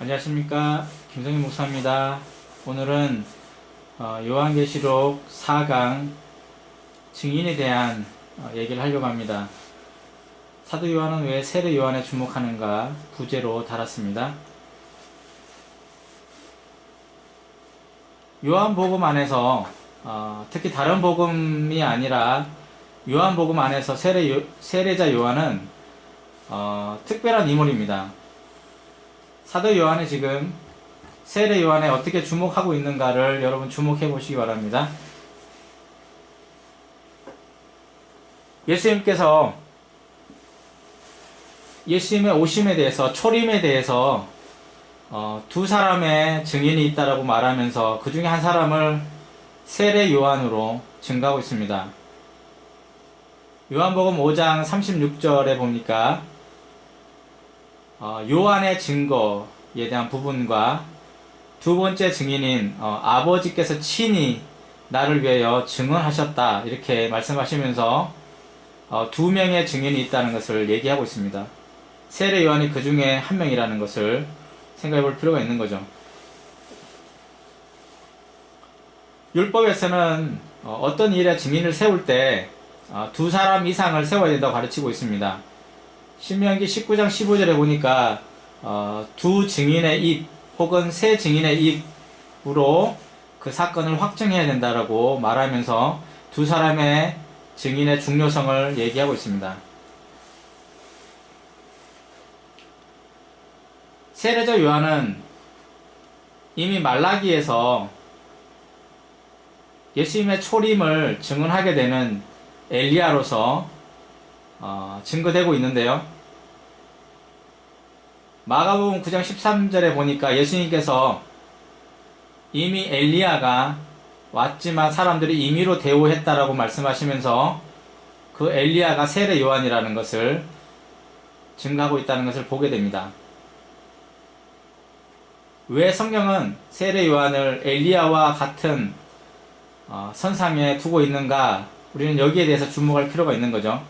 안녕하십니까, 김성희 목사입니다. 오늘은 요한계시록 4강 증인에 대한 얘기를 하려고 합니다. 사도 요한은 왜 세례 요한에 주목하는가 부제로 달았습니다. 요한복음 안에서 특히 다른 복음이 아니라 요한복음 안에서 세례자 요한은 특별한 인물입니다. 사도 요한이 지금 세례 요한에 어떻게 주목하고 있는가를 여러분 주목해 보시기 바랍니다. 예수님께서 예수님의 오심에 대해서, 초림에 대해서 두 사람의 증인이 있다라고 말하면서 그 중에 한 사람을 세례 요한으로 증가하고 있습니다. 요한복음 5장 36절에 보니까 요한의 증거에 대한 부분과 두 번째 증인인 아버지께서 친히 나를 위하여 증언하셨다 이렇게 말씀하시면서 두 명의 증인이 있다는 것을 얘기하고 있습니다. 세례 요한이 그 중에 한 명이라는 것을 생각해 볼 필요가 있는 거죠. 율법에서는 어떤 일에 증인을 세울 때 두 사람 이상을 세워야 된다고 가르치고 있습니다. 신명기 19장 15절에 보니까 두 증인의 입 혹은 세 증인의 입으로 그 사건을 확정해야 된다라고 말하면서 두 사람의 증인의 중요성을 얘기하고 있습니다. 세례자 요한은 이미 말라기에서 예수님의 초림을 증언하게 되는 엘리야로서 증거되고 있는데요. 마가복음 9장 13절에 보니까 예수님께서 이미 엘리야가 왔지만 사람들이 임의로 대우했다라고 말씀하시면서 그 엘리야가 세례 요한이라는 것을 증거하고 있다는 것을 보게 됩니다. 왜 성경은 세례 요한을 엘리야와 같은 선상에 두고 있는가? 우리는 여기에 대해서 주목할 필요가 있는 거죠.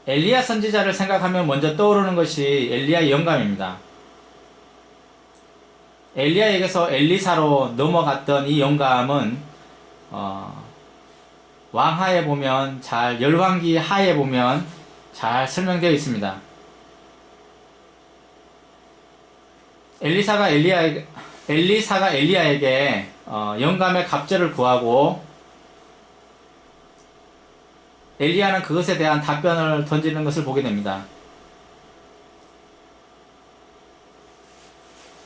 엘리야 선지자를 생각하면 먼저 떠오르는 것이 엘리야의 영감입니다. 엘리야에게서 엘리사로 넘어갔던 이 영감은 왕하에 보면 열왕기 하에 보면 잘 설명되어 있습니다. 엘리사가 엘리야에게 영감의 갑절을 구하고 엘리야는 그것에 대한 답변을 던지는 것을 보게 됩니다.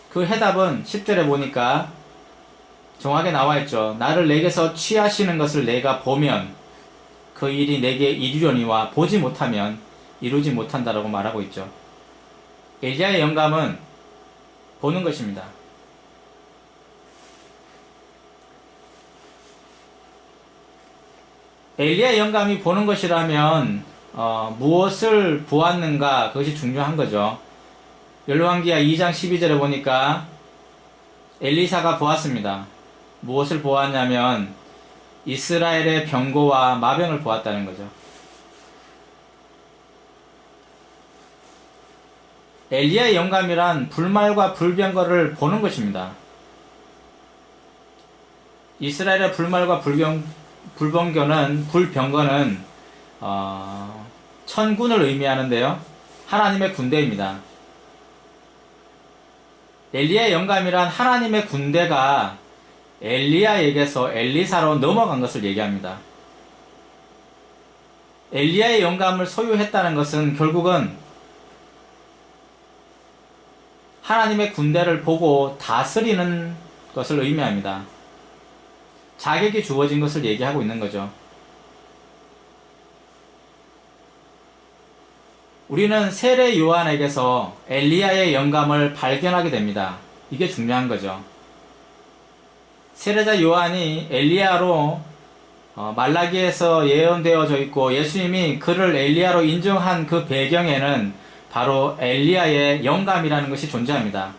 그 해답은 10절에 보니까 정확하게 나와 있죠. 나를 내게서 취하시는 것을 내가 보면 그 일이 내게 이루려니와 보지 못하면 이루지 못한다라고 말하고 있죠. 엘리야의 영감은 보는 것입니다. 엘리야의 영감이 보는 것이라면 무엇을 보았는가 그것이 중요한 거죠. 열왕기하 2장 12절에 보니까 엘리사가 보았습니다. 무엇을 보았냐면 이스라엘의 병고와 마병을 보았다는 거죠. 엘리야의 영감이란 불말과 불병거를 보는 것입니다. 이스라엘의 불말과 불병거는 천군을 의미하는데요. 하나님의 군대입니다. 엘리야의 영감이란 하나님의 군대가 엘리야에게서 엘리사로 넘어간 것을 얘기합니다. 엘리야의 영감을 소유했다는 것은 결국은 하나님의 군대를 보고 다스리는 것을 의미합니다. 자격이 주어진 것을 얘기하고 있는 거죠. 우리는 세례 요한에게서 엘리야의 영감을 발견하게 됩니다. 이게 중요한 거죠. 세례자 요한이 엘리야로 말라기에서 예언되어져 있고 예수님이 그를 엘리야로 인정한 그 배경에는 바로 엘리야의 영감이라는 것이 존재합니다.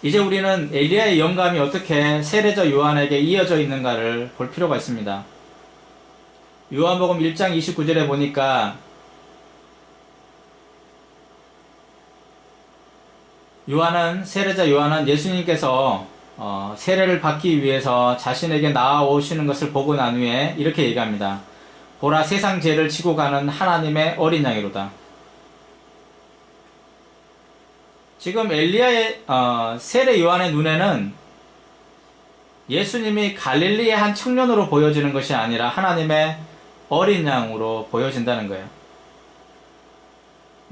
이제 우리는 엘리야의 영감이 어떻게 세례자 요한에게 이어져 있는가를 볼 필요가 있습니다. 요한복음 1장 29절에 보니까 세례자 요한은 예수님께서 세례를 받기 위해서 자신에게 나아오시는 것을 보고 난 후에 이렇게 얘기합니다. 보라, 세상 죄를 지고 가는 하나님의 어린 양이로다. 지금 엘리야의 세례 요한의 눈에는 예수님이 갈릴리의 한 청년으로 보여지는 것이 아니라 하나님의 어린 양으로 보여진다는 거예요.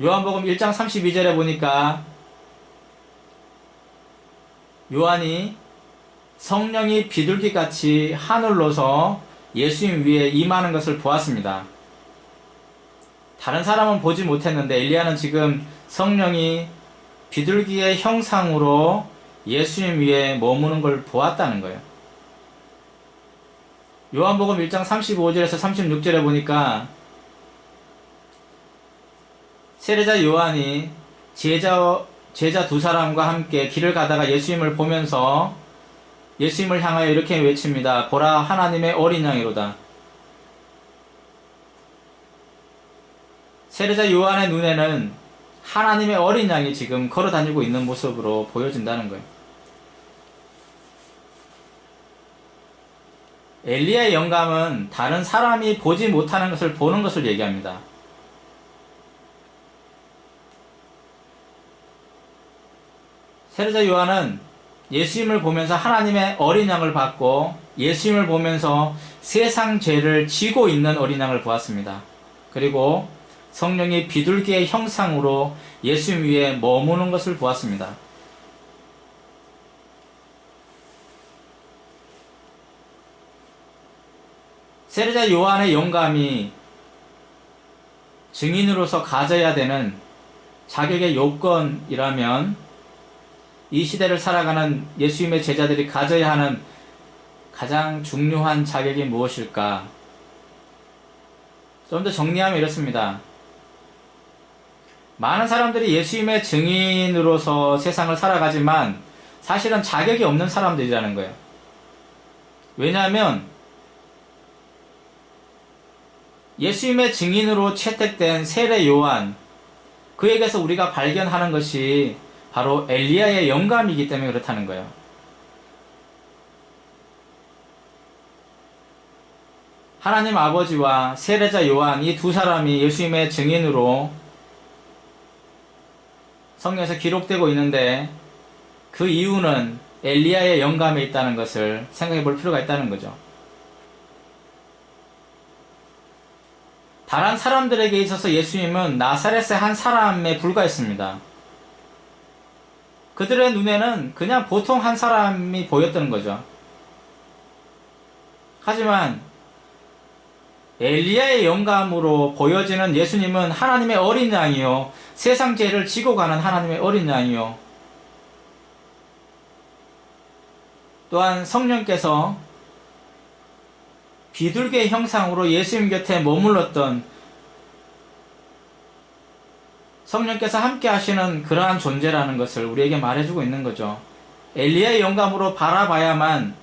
요한복음 1장 32절에 보니까 요한이 성령이 비둘기같이 하늘로서 예수님 위에 임하는 것을 보았습니다. 다른 사람은 보지 못했는데 엘리야는 지금 성령이 비둘기의 형상으로 예수님 위에 머무는 걸 보았다는 거예요. 요한복음 1장 35절에서 36절에 보니까 세례자 요한이 제자 두 사람과 함께 길을 가다가 예수님을 보면서 예수님을 향하여 이렇게 외칩니다. 보라, 하나님의 어린 양이로다. 세례자 요한의 눈에는 하나님의 어린 양이 지금 걸어다니고 있는 모습으로 보여진다는 거예요. 엘리야의 영감은 다른 사람이 보지 못하는 것을 보는 것을 얘기합니다. 세례자 요한은 예수님을 보면서 하나님의 어린 양을 봤고 예수님을 보면서 세상 죄를 지고 있는 어린 양을 보았습니다. 그리고 성령이 비둘기의 형상으로 예수님 위에 머무는 것을 보았습니다. 세례자 요한의 영감이 증인으로서 가져야 되는 자격의 요건이라면 이 시대를 살아가는 예수님의 제자들이 가져야 하는 가장 중요한 자격이 무엇일까? 좀 더 정리하면 이렇습니다. 많은 사람들이 예수님의 증인으로서 세상을 살아가지만 사실은 자격이 없는 사람들이라는 거예요. 왜냐하면 예수님의 증인으로 채택된 세례 요한, 그에게서 우리가 발견하는 것이 바로 엘리야의 영감이기 때문에 그렇다는 거예요. 하나님 아버지와 세례자 요한, 이 두 사람이 예수님의 증인으로 성경에서 기록되고 있는데 그 이유는 엘리야의 영감에 있다는 것을 생각해 볼 필요가 있다는 거죠. 다른 사람들에게 있어서 예수님은 나사렛의 한 사람에 불과했습니다. 그들의 눈에는 그냥 보통 한 사람이 보였던 거죠. 하지만 엘리야의 영감으로 보여지는 예수님은 하나님의 어린 양이요, 세상 죄를 지고 가는 하나님의 어린 양이요, 또한 성령께서 비둘기의 형상으로 예수님 곁에 머물렀던 성령께서 함께 하시는 그러한 존재라는 것을 우리에게 말해주고 있는 거죠. 엘리야의 영감으로 바라봐야만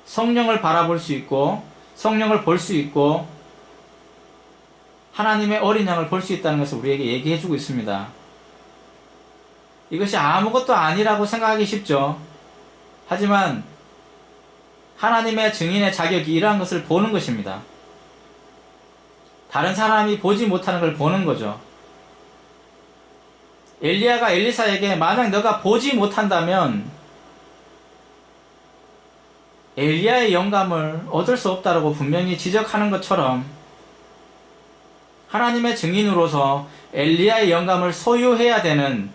성령을 바라볼 수 있고 성령을 볼 수 있고 하나님의 어린 양을 볼 수 있다는 것을 우리에게 얘기해주고 있습니다. 이것이 아무것도 아니라고 생각하기 쉽죠. 하지만 하나님의 증인의 자격이 이러한 것을 보는 것입니다. 다른 사람이 보지 못하는 걸 보는 거죠. 엘리야가 엘리사에게 만약 너가 보지 못한다면 엘리야의 영감을 얻을 수 없다라고 분명히 지적하는 것처럼 하나님의 증인으로서 엘리야의 영감을 소유해야 되는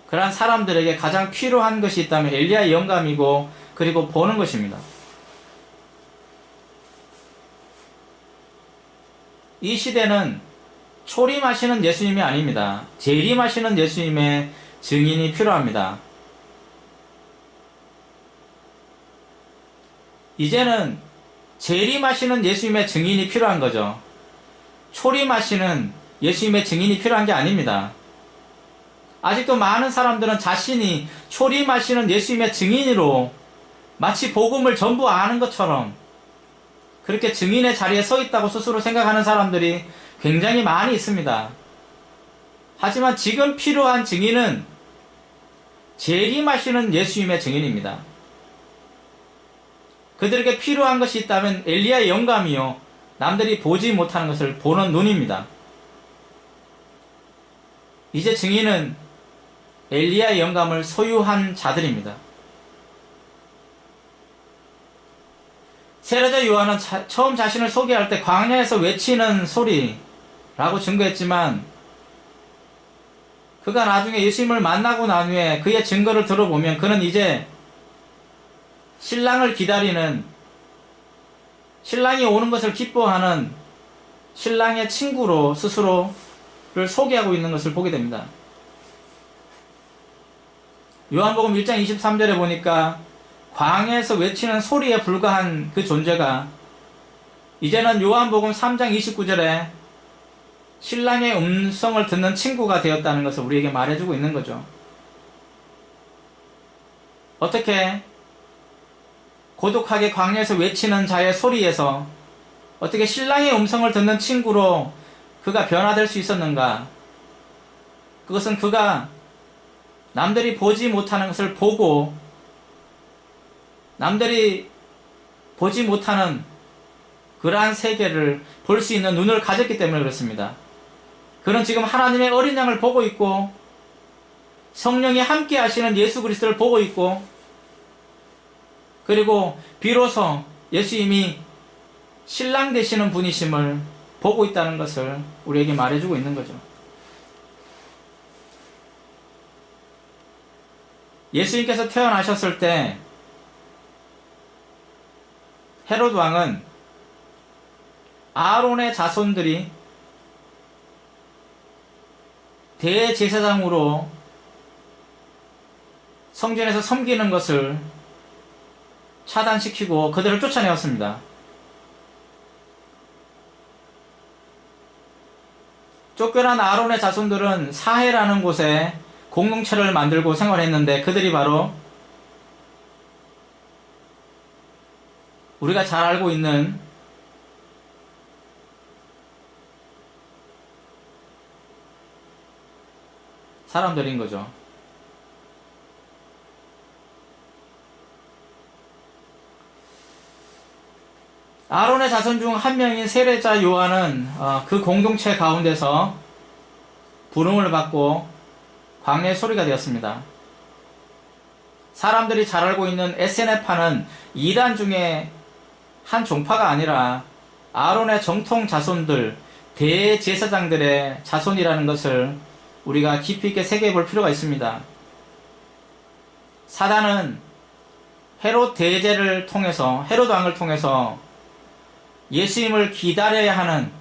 그러한 사람들에게 가장 필요한 것이 있다면 엘리야의 영감이고 그리고 보는 것입니다. 이 시대는 초림하시는 예수님이 아닙니다. 재림하시는 예수님의 증인이 필요합니다. 이제는 재림하시는 예수님의 증인이 필요한 거죠. 초림하시는 예수님의 증인이 필요한 게 아닙니다. 아직도 많은 사람들은 자신이 초림하시는 예수님의 증인으로 마치 복음을 전부 아는 것처럼 그렇게 증인의 자리에 서 있다고 스스로 생각하는 사람들이 굉장히 많이 있습니다. 하지만 지금 필요한 증인은 재림하시는 예수님의 증인입니다. 그들에게 필요한 것이 있다면 엘리야의 영감이요, 남들이 보지 못하는 것을 보는 눈입니다. 이제 증인은 엘리야의 영감을 소유한 자들입니다. 세례자 요한은 처음 자신을 소개할 때 광야에서 외치는 소리라고 증거했지만, 그가 나중에 예수님을 만나고 난 후에 그의 증거를 들어보면 그는 이제 신랑을 기다리는, 신랑이 오는 것을 기뻐하는 신랑의 친구로 스스로를 소개하고 있는 것을 보게 됩니다. 요한복음 1장 23절에 보니까 광야에서 외치는 소리에 불과한 그 존재가 이제는 요한복음 3장 29절에 신랑의 음성을 듣는 친구가 되었다는 것을 우리에게 말해주고 있는 거죠. 어떻게 고독하게 광야에서 외치는 자의 소리에서 어떻게 신랑의 음성을 듣는 친구로 그가 변화될 수 있었는가? 그것은 그가 남들이 보지 못하는 것을 보고 남들이 보지 못하는 그러한 세계를 볼 수 있는 눈을 가졌기 때문에 그렇습니다. 그는 지금 하나님의 어린 양을 보고 있고 성령이 함께 하시는 예수 그리스도를 보고 있고, 그리고 비로소 예수님이 신랑 되시는 분이심을 보고 있다는 것을 우리에게 말해주고 있는 거죠. 예수님께서 태어나셨을 때 헤롯 왕은 아론의 자손들이 대제사장으로 성전에서 섬기는 것을 차단시키고 그들을 쫓아내었습니다. 쫓겨난 아론의 자손들은 사해라는 곳에 공동체를 만들고 생활했는데, 그들이 바로 우리가 잘 알고 있는 사람들인 거죠. 아론의 자손 중 한 명인 세례자 요한은 그 공동체 가운데서 부름을 받고 광야의 소리가 되었습니다. 사람들이 잘 알고 있는 에세네파는 이단 중에 한 종파가 아니라 아론의 정통 자손들, 대제사장들의 자손이라는 것을 우리가 깊이 있게 새겨볼 필요가 있습니다. 사단은 헤롯 대제를 통해서, 헤롯 왕을 통해서 예수님을 기다려야 하는,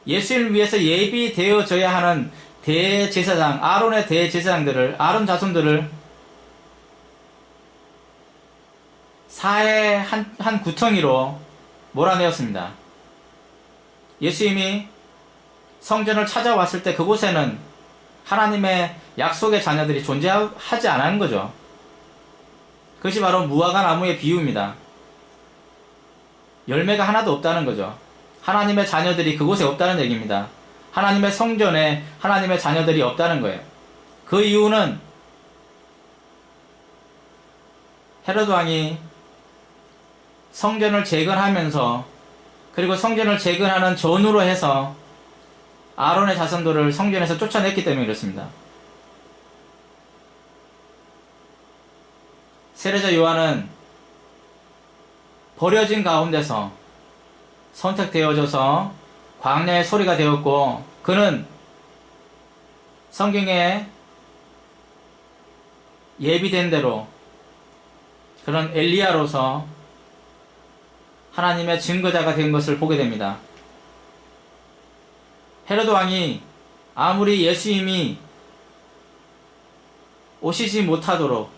예수님을 위해서 예비되어져야 하는 대제사장, 아론의 대제사장들을, 아론 자손들을 사해 한 구덩이로 몰아내었습니다. 예수님이 성전을 찾아왔을 때 그곳에는 하나님의 약속의 자녀들이 존재하지 않은 거죠. 그것이 바로 무화과 나무의 비유입니다. 열매가 하나도 없다는 거죠. 하나님의 자녀들이 그곳에 없다는 얘기입니다. 하나님의 성전에 하나님의 자녀들이 없다는 거예요. 그 이유는 헤롯 왕이 성전을 재건하면서, 그리고 성전을 재건하는 전후로 해서 아론의 자손들을 성전에서 쫓아냈기 때문에 그렇습니다. 세례자 요한은 버려진 가운데서 선택되어져서 광야의 소리가 되었고, 그는 성경에 예비된 대로 그런 엘리야로서 하나님의 증거자가 된 것을 보게 됩니다. 헤로드 왕이 아무리 예수님이 오시지 못하도록,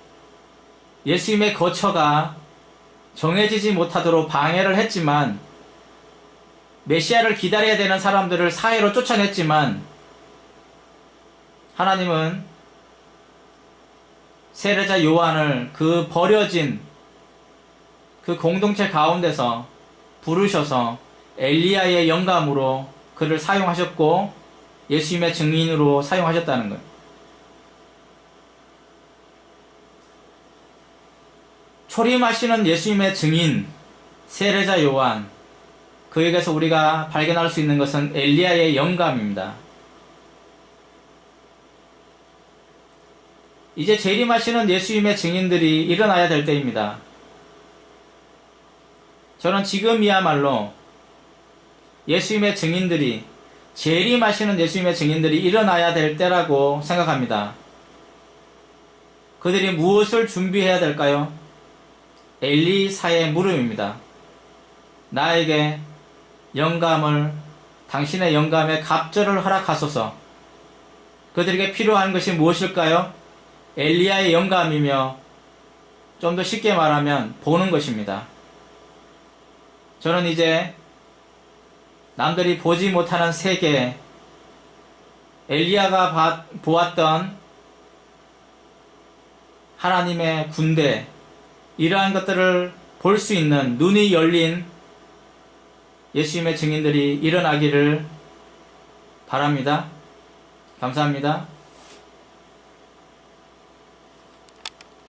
예수님의 거처가 정해지지 못하도록 방해를 했지만, 메시아를 기다려야 되는 사람들을 사해로 쫓아냈지만, 하나님은 세례자 요한을 그 버려진 그 공동체 가운데서 부르셔서 엘리야의 영감으로 그를 사용하셨고 예수님의 증인으로 사용하셨다는 거예요. 초림하시는 예수님의 증인 세례자 요한, 그에게서 우리가 발견할 수 있는 것은 엘리야의 영감입니다. 이제 재림하시는 예수님의 증인들이 일어나야 될 때입니다. 저는 지금이야말로 예수님의 증인들이, 재림하시는 예수님의 증인들이 일어나야 될 때라고 생각합니다. 그들이 무엇을 준비해야 될까요? 엘리사의 물음입니다. 나에게 영감을, 당신의 영감에 갑절을 허락하소서. 그들에게 필요한 것이 무엇일까요? 엘리야의 영감이며, 좀 더 쉽게 말하면 보는 것입니다. 저는 이제 남들이 보지 못하는 세계, 엘리야가 보았던 하나님의 군대, 이러한 것들을 볼 수 있는 눈이 열린 예수님의 증인들이 일어나기를 바랍니다. 감사합니다.